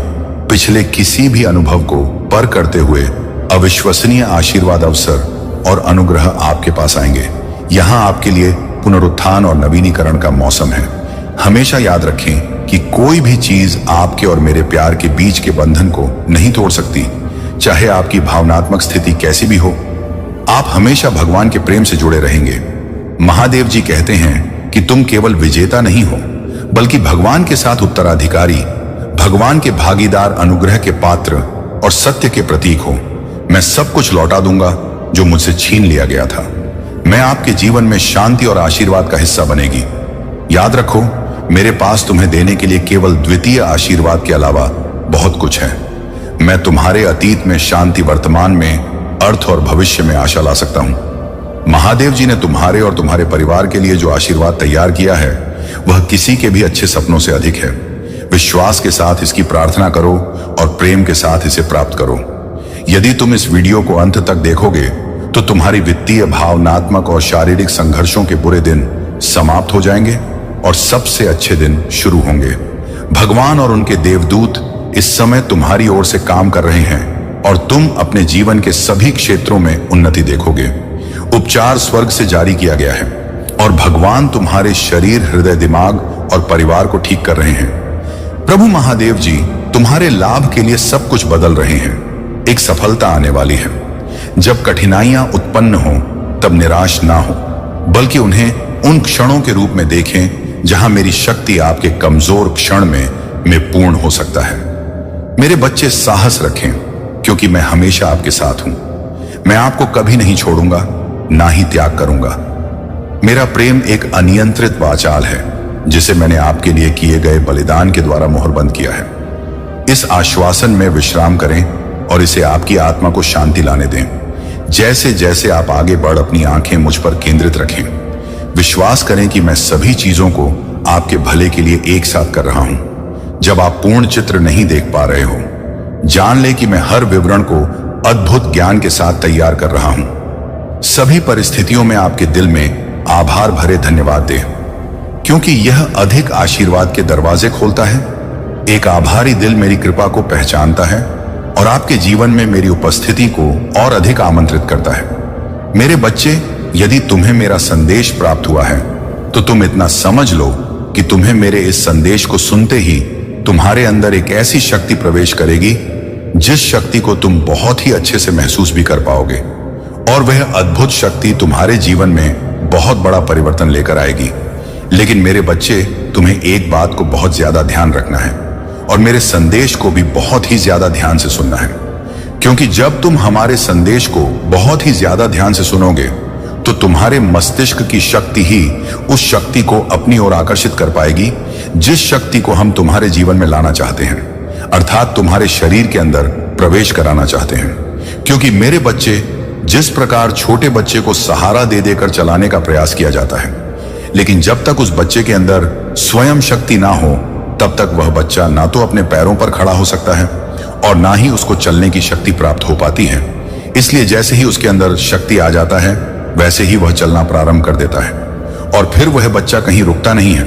पिछले किसी भी अनुभव को पर करते हुए अविश्वसनीय आशीर्वाद, अवसर और अनुग्रह आपके पास आएंगे। यहां आपके लिए पुनरुत्थान और नवीनीकरण का मौसम है। हमेशा याद रखें कि कोई भी चीज आपके और मेरे प्यार के बीच के बंधन को नहीं तोड़ सकती, चाहे आपकी भावनात्मक स्थिति कैसी भी हो। आप हमेशा भगवान के प्रेम से जुड़े रहेंगे। महादेव जी कहते हैं कि तुम केवल विजेता नहीं हो, बल्कि भगवान के साथ उत्तराधिकारी, भगवान के भागीदार, अनुग्रह के पात्र और सत्य के प्रतीक हो। मैं सब कुछ लौटा दूंगा जो मुझसे छीन लिया गया था। मैं आपके जीवन में शांति और आशीर्वाद का हिस्सा बनेगी। याद रखो, मेरे पास तुम्हें देने के लिए केवल द्वितीय आशीर्वाद के अलावा बहुत कुछ है। मैं तुम्हारे अतीत में शांति, वर्तमान में अर्थ और भविष्य में आशा ला सकता हूं। महादेव जी ने तुम्हारे और तुम्हारे परिवार के लिए जो आशीर्वाद तैयार किया है वह किसी के भी अच्छे सपनों से अधिक है। विश्वास के साथ इसकी प्रार्थना करो और प्रेम के साथ इसे प्राप्त करो। यदि तुम इस वीडियो को अंत तक देखोगे तो तुम्हारी वित्तीय, भावनात्मक और शारीरिक संघर्षों के बुरे दिन समाप्त हो जाएंगे और सबसे अच्छे दिन शुरू होंगे। भगवान और उनके देवदूत इस समय तुम्हारी ओर से काम कर रहे हैं और तुम अपने जीवन के सभी क्षेत्रों में उन्नति देखोगे। उपचार स्वर्ग से जारी किया गया है और भगवान तुम्हारे शरीर, हृदय, दिमाग और परिवार को ठीक कर रहे हैं। प्रभु महादेव जी तुम्हारे लाभ के लिए सब कुछ बदल रहे हैं। एक सफलता आने वाली है। जब कठिनाइयां उत्पन्न हो तब निराश ना हो, बल्कि उन्हें उन क्षणों के रूप में देखें जहां मेरी शक्ति आपके कमजोर क्षण में पूर्ण हो सकता है। मेरे बच्चे, साहस रखें, क्योंकि मैं हमेशा आपके साथ हूं। मैं आपको कभी नहीं छोड़ूंगा, ना ही त्याग करूंगा। मेरा प्रेम एक अनियंत्रित वाचाल है जिसे मैंने आपके लिए किए गए बलिदान के द्वारा मोहरबंद किया है। इस आश्वासन में विश्राम करें और इसे आपकी आत्मा को शांति लाने दें। जैसे जैसे आप आगे बढ़, अपनी आंखें मुझ पर केंद्रित रखें। विश्वास करें कि मैं सभी चीजों को आपके भले के लिए एक साथ कर रहा हूं। जब आप पूर्ण चित्र नहीं देख पा रहे हो, जान ले कि मैं हर विवरण को अद्भुत ज्ञान के साथ तैयार कर रहा हूं। सभी परिस्थितियों में आपके दिल में आभार भरे धन्यवाद दें, क्योंकि यह अधिक आशीर्वाद के दरवाजे खोलता है। एक आभारी दिल मेरी कृपा को पहचानता है और आपके जीवन में मेरी उपस्थिति को और अधिक आमंत्रित करता है। मेरे बच्चे, यदि तुम्हें मेरा संदेश प्राप्त हुआ है तो तुम इतना समझ लो कि तुम्हें मेरे इस संदेश को सुनते ही तुम्हारे अंदर एक ऐसी शक्ति प्रवेश करेगी जिस शक्ति को तुम बहुत ही अच्छे से महसूस भी कर पाओगे, और वह अद्भुत शक्ति तुम्हारे जीवन में बहुत बड़ा परिवर्तन लेकर आएगी। लेकिन मेरे बच्चे, तुम्हें एक बात को बहुत ज्यादा ध्यान रखना है और मेरे संदेश को भी बहुत ही ज्यादा ध्यान से सुनना है, क्योंकि जब तुम हमारे संदेश को बहुत ही ज्यादा ध्यान से सुनोगे तो तुम्हारे मस्तिष्क की शक्ति ही उस शक्ति को अपनी ओर आकर्षित कर पाएगी जिस शक्ति को हम तुम्हारे जीवन में लाना चाहते हैं, अर्थात तुम्हारे शरीर के अंदर प्रवेश कराना चाहते हैं। क्योंकि मेरे बच्चे, जिस प्रकार छोटे बच्चे को सहारा दे देकर चलाने का प्रयास किया जाता है, लेकिन जब तक उस बच्चे के अंदर स्वयं शक्ति ना हो तब तक वह बच्चा ना तो अपने पैरों पर खड़ा हो सकता है और ना ही उसको चलने की शक्ति प्राप्त हो पाती है। इसलिए जैसे ही उसके अंदर शक्ति आ जाता है वैसे ही वह चलना प्रारंभ कर देता है और फिर वह बच्चा कहीं रुकता नहीं है,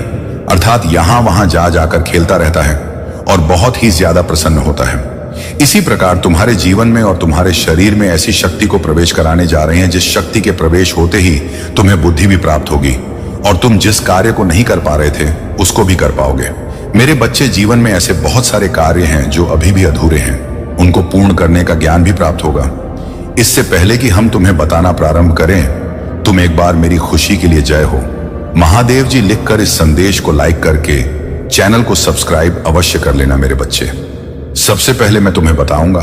अर्थात यहां वहां जा जाकर खेलता रहता है और बहुत ही ज्यादा प्रसन्न होता है। इसी प्रकार तुम्हारे जीवन में और तुम्हारे शरीर में ऐसी शक्ति को प्रवेश कराने जा रहे हैं जिस शक्ति के प्रवेश होते ही तुम्हें बुद्धि भी प्राप्त होगी और तुम जिस कार्य को नहीं कर पा रहे थे उसको भी कर पाओगे। मेरे बच्चे, जीवन में ऐसे बहुत सारे कार्य हैं जो अभी भी अधूरे हैं, उनको पूर्ण करने का ज्ञान भी प्राप्त होगा। इससे पहले कि हम तुम्हें बताना प्रारंभ करें, तुम एक बार मेरी खुशी के लिए जय हो महादेव जी लिखकर इस संदेश को लाइक करके चैनल को सब्सक्राइब अवश्य कर लेना। मेरे बच्चे, सबसे पहले मैं तुम्हें बताऊंगा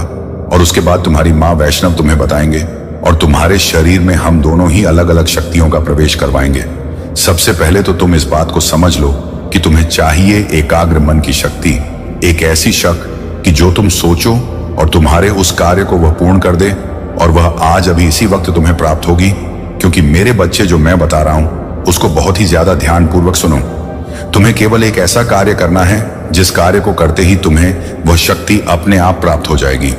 और उसके बाद तुम्हारी माँ वैष्णव तुम्हें बताएंगे और तुम्हारे शरीर में हम दोनों ही अलग अलग शक्तियों का प्रवेश करवाएंगे। सबसे पहले तो तुम इस बात को समझ लो कि तुम्हें चाहिए एकाग्र मन की शक्ति, एक ऐसी शक्ति कि जो तुम सोचो और तुम्हारे उस कार्य को वह पूर्ण कर दे, और वह आज अभी इसी वक्त तुम्हें प्राप्त होगी। क्योंकि मेरे बच्चे, जो मैं बता रहा हूं उसको बहुत ही ज्यादा ध्यानपूर्वक सुनो। तुम्हें केवल एक ऐसा कार्य करना है जिस कार्य को करते ही तुम्हें वह शक्ति अपने आप प्राप्त हो जाएगी।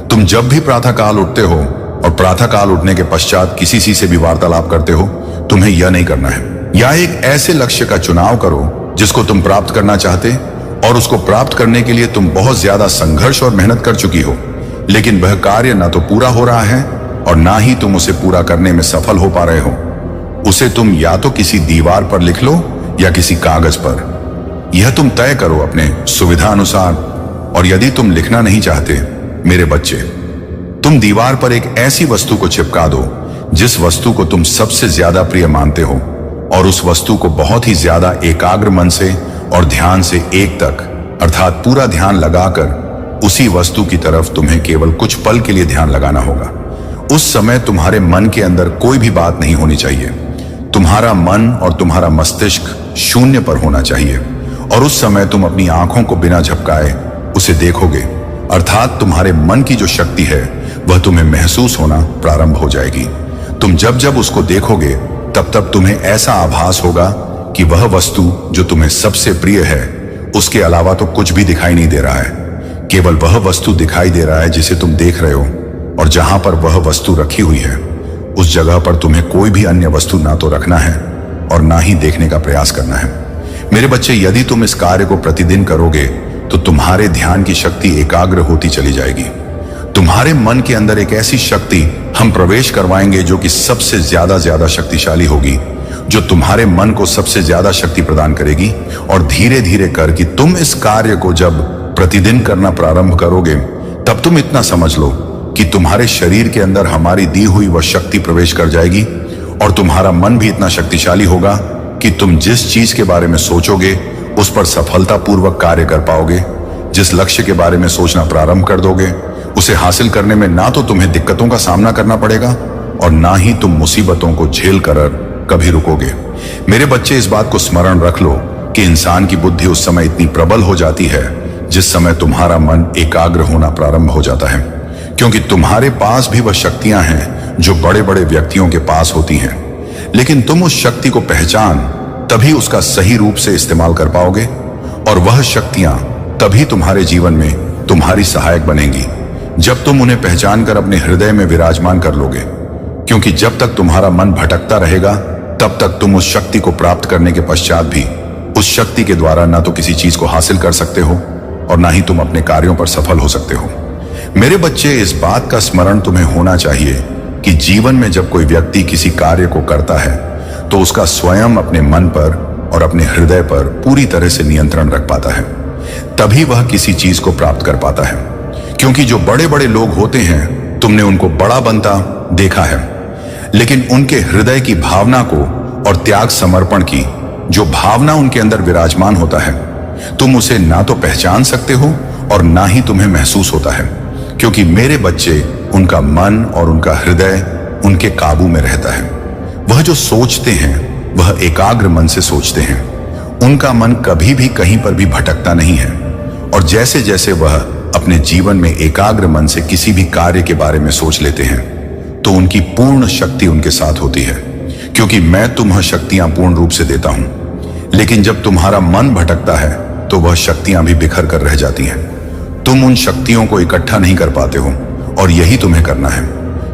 तुम जब भी प्रातःकाल उठते हो और प्रातःकाल उठने के पश्चात किसी से भी वार्तालाप करते हो, तुम्हें यह नहीं करना है, या एक ऐसे लक्ष्य का चुनाव करो जिसको तुम प्राप्त करना चाहते और उसको प्राप्त करने के लिए तुम बहुत ज्यादा संघर्ष और मेहनत कर चुकी हो, लेकिन वह कार्य ना तो पूरा हो रहा है और ना ही तुम उसे पूरा करने में सफल हो पा रहे हो। उसे तुम या तो किसी दीवार पर लिख लो या किसी कागज पर। यह तुम तय करो अपने सुविधा अनुसार। और यदि तुम लिखना नहीं चाहते मेरे बच्चे, तुम दीवार पर एक ऐसी वस्तु को चिपका दो जिस वस्तु को तुम सबसे ज्यादा प्रिय मानते हो, और उस वस्तु को बहुत ही ज्यादा एकाग्र मन से और ध्यान से एक तक, अर्थात पूरा ध्यान लगाकर उसी वस्तु की तरफ तुम्हें केवल कुछ पल के लिए ध्यान लगाना होगा। उस समय तुम्हारे मन के अंदर कोई भी बात नहीं होनी चाहिए। तुम्हारा मन और तुम्हारा मस्तिष्क शून्य पर होना चाहिए, और उस समय तुम अपनी आंखों को बिना झपकाए उसे देखोगे, अर्थात तुम्हारे मन की जो शक्ति है वह तुम्हें महसूस होना प्रारंभ हो जाएगी। तुम जब जब उसको देखोगे तब तब तुम्हें ऐसा आभास होगा कि वह वस्तु जो तुम्हें सबसे प्रिय है उसके अलावा तो कुछ भी दिखाई नहीं दे रहा है। केवल वह वस्तु दिखाई दे रहा है जिसे तुम देख रहे हो, और जहां पर वह वस्तु रखी हुई है उस जगह पर तुम्हें कोई भी अन्य वस्तु ना तो रखना है और ना ही देखने का प्रयास करना है। मेरे बच्चे, यदि तुम इस कार्य को प्रतिदिन करोगे तो तुम्हारे ध्यान की शक्ति एकाग्र होती चली जाएगी। तुम्हारे मन के अंदर एक ऐसी शक्ति हम प्रवेश करवाएंगे जो कि सबसे ज्यादा शक्तिशाली होगी, जो तुम्हारे मन को सबसे ज्यादा शक्ति प्रदान करेगी। और धीरे धीरे कर कि तुम इस कार्य को जब प्रतिदिन करना प्रारंभ करोगे तब तुम इतना समझ लो कि तुम्हारे शरीर के अंदर हमारी दी हुई वह शक्ति प्रवेश कर जाएगी, और तुम्हारा मन भी इतना शक्तिशाली होगा कि तुम जिस चीज के बारे में सोचोगे उस पर सफलतापूर्वक कार्य कर पाओगे। जिस लक्ष्य के बारे में सोचना प्रारंभ कर दोगे उसे हासिल करने में ना तो तुम्हें दिक्कतों का सामना करना पड़ेगा और ना ही तुम मुसीबतों को झेल कर कभी रुकोगे। मेरे बच्चे, इस बात को स्मरण रख लो कि इंसान की बुद्धि उस समय इतनी प्रबल हो जाती है जिस समय तुम्हारा मन एकाग्र होना प्रारंभ हो जाता है, क्योंकि तुम्हारे पास भी वह शक्तियां हैं जो बड़े बड़े व्यक्तियों के पास होती हैं। लेकिन तुम उस शक्ति को पहचान तभी उसका सही रूप से इस्तेमाल कर पाओगे, और वह शक्तियां तभी तुम्हारे जीवन में तुम्हारी सहायक बनेंगी जब तुम उन्हें पहचान कर अपने हृदय में विराजमान कर लोगे। क्योंकि जब तक तुम्हारा मन भटकता रहेगा तब तक तुम उस शक्ति को प्राप्त करने के पश्चात भी उस शक्ति के द्वारा ना तो किसी चीज को हासिल कर सकते हो और ना ही तुम अपने कार्यों पर सफल हो सकते हो। मेरे बच्चे, इस बात का स्मरण तुम्हें होना चाहिए कि जीवन में जब कोई व्यक्ति किसी कार्य को करता है तो उसका स्वयं अपने मन पर और अपने हृदय पर पूरी तरह से नियंत्रण रख पाता है, तभी वह किसी चीज को प्राप्त कर पाता है। क्योंकि जो बड़े बड़े लोग होते हैं तुमने उनको बड़ा बनता देखा है, लेकिन उनके हृदय की भावना को और त्याग समर्पण की जो भावना उनके अंदर विराजमान होता है, तुम उसे ना तो पहचान सकते हो और ना ही तुम्हें महसूस होता है। क्योंकि मेरे बच्चे, उनका मन और उनका हृदय उनके काबू में रहता है। वह जो सोचते हैं वह एकाग्र मन से सोचते हैं। उनका मन कभी भी कहीं पर भी भटकता नहीं है, और जैसे जैसे वह अपने जीवन में एकाग्र मन से किसी भी कार्य के बारे में सोच लेते हैं तो उनकी पूर्ण शक्ति उनके साथ होती है। क्योंकि मैं तुम्हें शक्तियां पूर्ण रूप से देता हूं, लेकिन जब तुम्हारा मन भटकता है तो वह शक्तियां भी बिखर कर रह जाती हैं। तुम उन शक्तियों को इकट्ठा नहीं कर पाते हो, और यही तुम्हें करना है।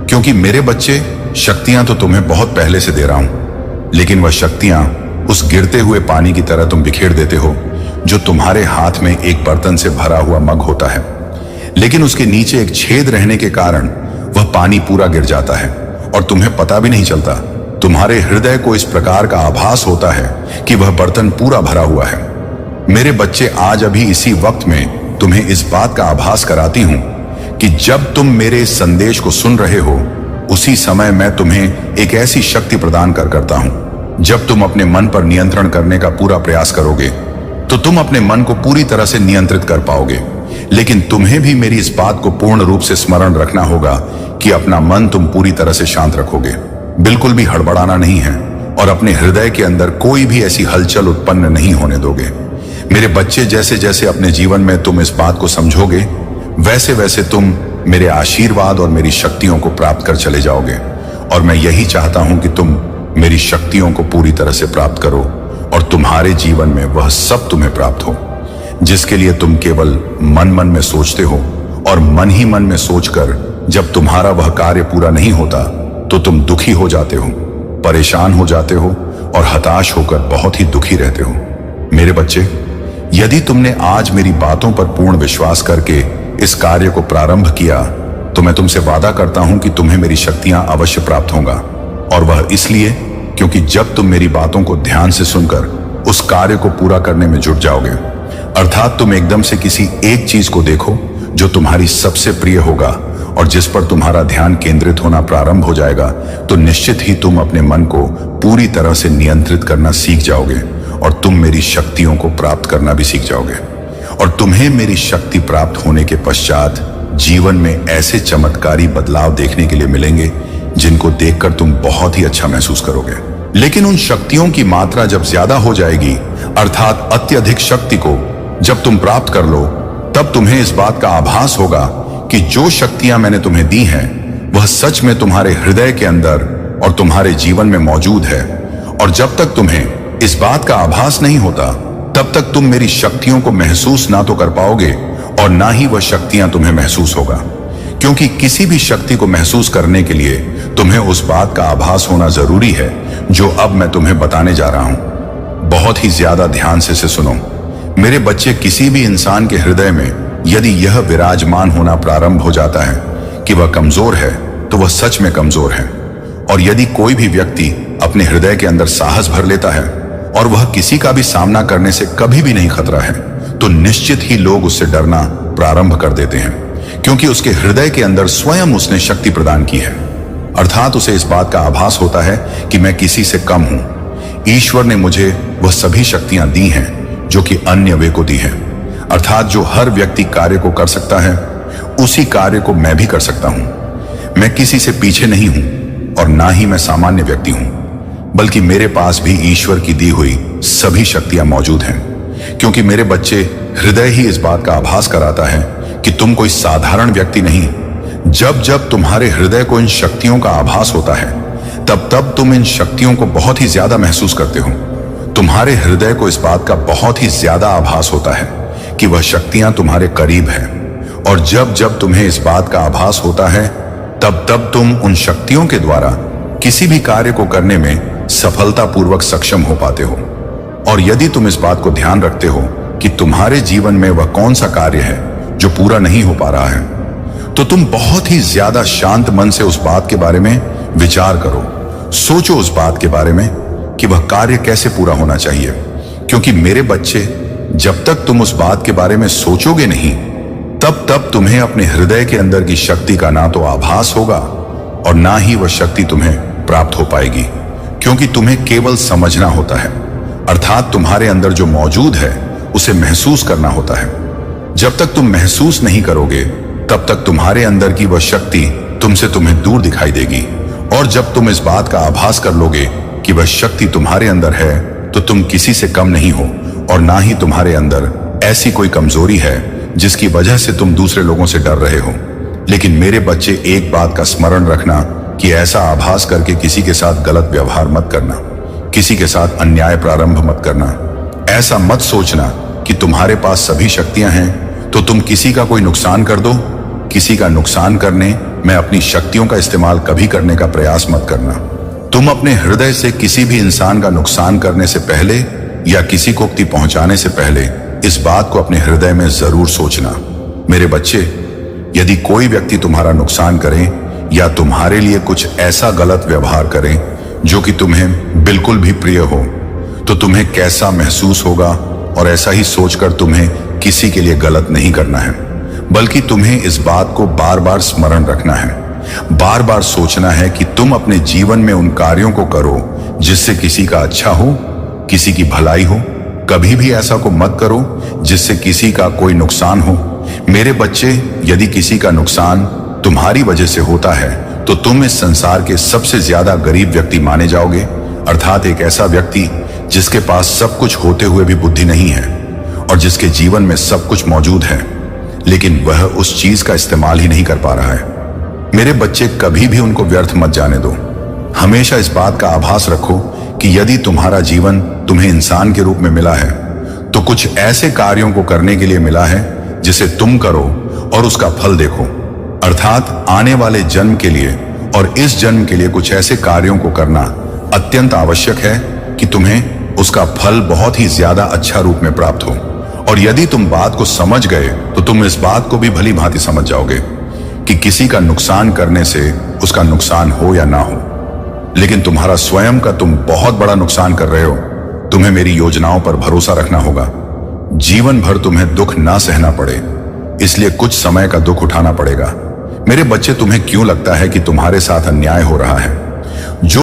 क्योंकि मेरे बच्चे, शक्तियां तो तुम्हें बहुत पहले से दे रहा हूं, लेकिन वह शक्तियां उस गिरते हुए पानी की तरह तुम बिखेर देते हो जो तुम्हारे हाथ में एक बर्तन से भरा हुआ मग होता है, लेकिन उसके नीचे एक छेद रहने के कारण वह पानी पूरा गिर जाता है और तुम्हें पता भी नहीं चलता। तुम्हारे हृदय को इस प्रकार का आभास होता है कि वह बर्तन पूरा भरा हुआ है। मेरे बच्चे, आज अभी इसी वक्त में तुम्हें इस बात का आभास कराती हूं कि जब तुम मेरे इस संदेश को सुन रहे हो उसी समय मैं तुम्हें एक ऐसी शक्ति प्रदान करता हूं। जब तुम अपने मन पर नियंत्रण करने का पूरा प्रयास करोगे तो तुम अपने मन को पूरी तरह से नियंत्रित कर पाओगे। लेकिन तुम्हें भी मेरी इस बात को पूर्ण रूप से स्मरण रखना होगा कि अपना मन तुम पूरी तरह से शांत रखोगे, बिल्कुल भी हड़बड़ाना नहीं है, और अपने हृदय के अंदर कोई भी ऐसी हलचल उत्पन्न नहीं होने दोगे। मेरे बच्चे, जैसे जैसे अपने जीवन में तुम इस बात को समझोगे वैसे वैसे तुम मेरे आशीर्वाद और मेरी शक्तियों को प्राप्त कर चले जाओगे। और मैं यही चाहता हूं कि तुम मेरी शक्तियों को पूरी तरह से प्राप्त करो और तुम्हारे जीवन में वह सब तुम्हें प्राप्त हो जिसके लिए तुम केवल मन मन में सोचते हो, और मन ही मन में सोचकर जब तुम्हारा वह कार्य पूरा नहीं होता तो तुम दुखी हो जाते हो, परेशान हो जाते हो और हताश होकर बहुत ही दुखी रहते हो। मेरे बच्चे, यदि तुमने आज मेरी बातों पर पूर्ण विश्वास करके इस कार्य को प्रारंभ किया तो मैं तुमसे वादा करता हूं कि तुम्हें मेरी शक्तियां अवश्य प्राप्त होंगी। और वह इसलिए क्योंकि जब तुम मेरी बातों को ध्यान से सुनकर उस कार्य को पूरा करने में जुट जाओगे, अर्थात तुम एकदम से किसी एक चीज को देखो जो तुम्हारी सबसे प्रिय होगा और जिस पर तुम्हारा ध्यान केंद्रित होना प्रारंभ हो जाएगा, तो निश्चित ही तुम अपने मन को पूरी तरह से नियंत्रित करना सीख जाओगे और तुम मेरी शक्तियों को प्राप्त करना भी सीख जाओगे। और तुम्हें मेरी शक्ति प्राप्त होने के पश्चात जीवन में ऐसे चमत्कारी बदलाव देखने के लिए मिलेंगे जिनको देखकर तुम बहुत ही अच्छा महसूस करोगे। लेकिन उन शक्तियों की मात्रा जब ज्यादा हो जाएगी, अर्थात अत्यधिक शक्ति को जब तुम प्राप्त कर लो, तब तुम्हें इस बात का आभास होगा कि जो शक्तियां मैंने तुम्हें दी हैं वह सच में तुम्हारे हृदय के अंदर और तुम्हारे जीवन में मौजूद है। और जब तक तुम्हें इस बात का आभास नहीं होता, तब तक तुम मेरी शक्तियों को महसूस ना तो कर पाओगे और ना ही वह शक्तियां तुम्हें महसूस होगा। क्योंकि किसी भी शक्ति को महसूस करने के लिए तुम्हें उस बात का आभास होना जरूरी है जो अब मैं तुम्हें बताने जा रहा हूं। बहुत ही ज्यादा ध्यान से सुनो मेरे बच्चे। किसी भी इंसान के हृदय में यदि यह विराजमान होना प्रारंभ हो जाता है कि वह कमजोर है, तो वह सच में कमजोर है। और यदि कोई भी व्यक्ति अपने हृदय के अंदर साहस भर लेता है और वह किसी का भी सामना करने से कभी भी नहीं खतरा है, तो निश्चित ही लोग उससे डरना प्रारंभ कर देते हैं, क्योंकि उसके हृदय के अंदर स्वयं उसने शक्ति प्रदान की है। अर्थात उसे इस बात का आभास होता है कि मैं किसी से कम हूं। ईश्वर ने मुझे वह सभी शक्तियां दी हैं जो कि अन्य वे को दी हैं। अर्थात जो हर व्यक्ति कार्य को कर सकता है, उसी कार्य को मैं भी कर सकता हूं। मैं किसी से पीछे नहीं हूं और ना ही मैं सामान्य व्यक्ति हूं, बल्कि मेरे पास भी ईश्वर की दी हुई सभी शक्तियां मौजूद हैं। क्योंकि मेरे बच्चे, हृदय ही इस बात का आभास कराता है कि तुम कोई साधारण व्यक्ति नहीं। जब जब तुम्हारे हृदय को इन शक्तियों का आभास होता है, तब तब तुम इन शक्तियों को बहुत ही ज्यादा महसूस करते हो। तुम्हारे हृदय को इस बात का बहुत ही ज्यादा आभास होता है कि वह शक्तियां तुम्हारे करीब हैं। और जब जब तुम्हें इस बात का आभास होता है, तब तब तुम उन शक्तियों के द्वारा किसी भी कार्य को करने में सफलतापूर्वक सक्षम हो पाते हो। और यदि तुम इस बात को ध्यान रखते हो कि तुम्हारे जीवन में वह कौन सा कार्य है जो पूरा नहीं हो पा रहा है, तो तुम बहुत ही ज्यादा शांत मन से उस बात के बारे में विचार करो। सोचो उस बात के बारे में कि वह कार्य कैसे पूरा होना चाहिए। क्योंकि मेरे बच्चे, जब तक तुम उस बात के बारे में सोचोगे नहीं, तब तब तुम्हें अपने हृदय के अंदर की शक्ति का ना तो आभास होगा और ना ही वह शक्ति तुम्हें प्राप्त हो पाएगी। क्योंकि तुम्हें केवल समझना होता है, अर्थात तुम्हारे अंदर जो मौजूद है उसे महसूस करना होता है। जब तक तुम महसूस नहीं करोगे, तब तक तुम्हारे अंदर की वह शक्ति तुमसे तुम्हें दूर दिखाई देगी। और जब तुम इस बात का आभास कर लोगे कि वह शक्ति तुम्हारे अंदर है, तो तुम किसी से कम नहीं हो और ना ही तुम्हारे अंदर ऐसी कोई कमजोरी है जिसकी वजह से तुम दूसरे लोगों से डर रहे हो। लेकिन मेरे बच्चे, एक बात का स्मरण रखना कि ऐसा आभास करके किसी के साथ गलत व्यवहार मत करना, किसी के साथ अन्याय प्रारंभ मत करना। ऐसा मत सोचना कि तुम्हारे पास सभी शक्तियां हैं तो तुम किसी का कोई नुकसान कर दो। किसी का नुकसान करने में अपनी शक्तियों का इस्तेमाल कभी करने का प्रयास मत करना। तुम अपने हृदय से किसी भी इंसान का नुकसान करने से पहले या किसी को क्षति पहुंचाने से पहले इस बात को अपने हृदय में जरूर सोचना। मेरे बच्चे, यदि कोई व्यक्ति तुम्हारा नुकसान करे या तुम्हारे लिए कुछ ऐसा गलत व्यवहार करे जो कि तुम्हें बिल्कुल भी प्रिय हो, तो तुम्हें कैसा महसूस होगा। और ऐसा ही सोचकर तुम्हें किसी के लिए गलत नहीं करना है, बल्कि तुम्हें इस बात को बार बार स्मरण रखना है, बार बार सोचना है कि तुम अपने जीवन में उन कार्यों को करो जिससे किसी का अच्छा हो, किसी की भलाई हो। कभी भी ऐसा को मत करो जिससे किसी का कोई नुकसान हो। मेरे बच्चे, यदि किसी का नुकसान तुम्हारी वजह से होता है, तो तुम इस संसार के सबसे ज्यादा गरीब व्यक्ति माने जाओगे। अर्थात एक ऐसा व्यक्ति जिसके पास सब कुछ होते हुए भी बुद्धि नहीं है और जिसके जीवन में सब कुछ मौजूद है, लेकिन वह उस चीज का इस्तेमाल ही नहीं कर पा रहा है। मेरे बच्चे, कभी भी उनको व्यर्थ मत जाने दो। हमेशा इस बात का आभास रखो कि यदि तुम्हारा जीवन तुम्हें इंसान के रूप में मिला है, तो कुछ ऐसे कार्यों को करने के लिए मिला है जिसे तुम करो और उसका फल देखो। अर्थात आने वाले जन्म के लिए और इस जन्म के लिए कुछ ऐसे कार्यों को करना अत्यंत आवश्यक है कि तुम्हें उसका फल बहुत ही ज्यादा अच्छा रूप में प्राप्त हो। और यदि तुम बात को समझ गए, तो तुम इस बात को भी भली भांति समझ जाओगे कि किसी का नुकसान करने से उसका नुकसान हो या ना हो, लेकिन तुम्हारा स्वयं का तुम बहुत बड़ा नुकसान कर रहे हो। तुम्हें मेरी योजनाओं पर भरोसा रखना होगा। जीवन भर तुम्हें दुख ना सहना पड़े, इसलिए कुछ समय का दुख उठाना पड़ेगा। मेरे बच्चे, तुम्हें क्यों लगता है कि तुम्हारे साथ अन्याय हो रहा है?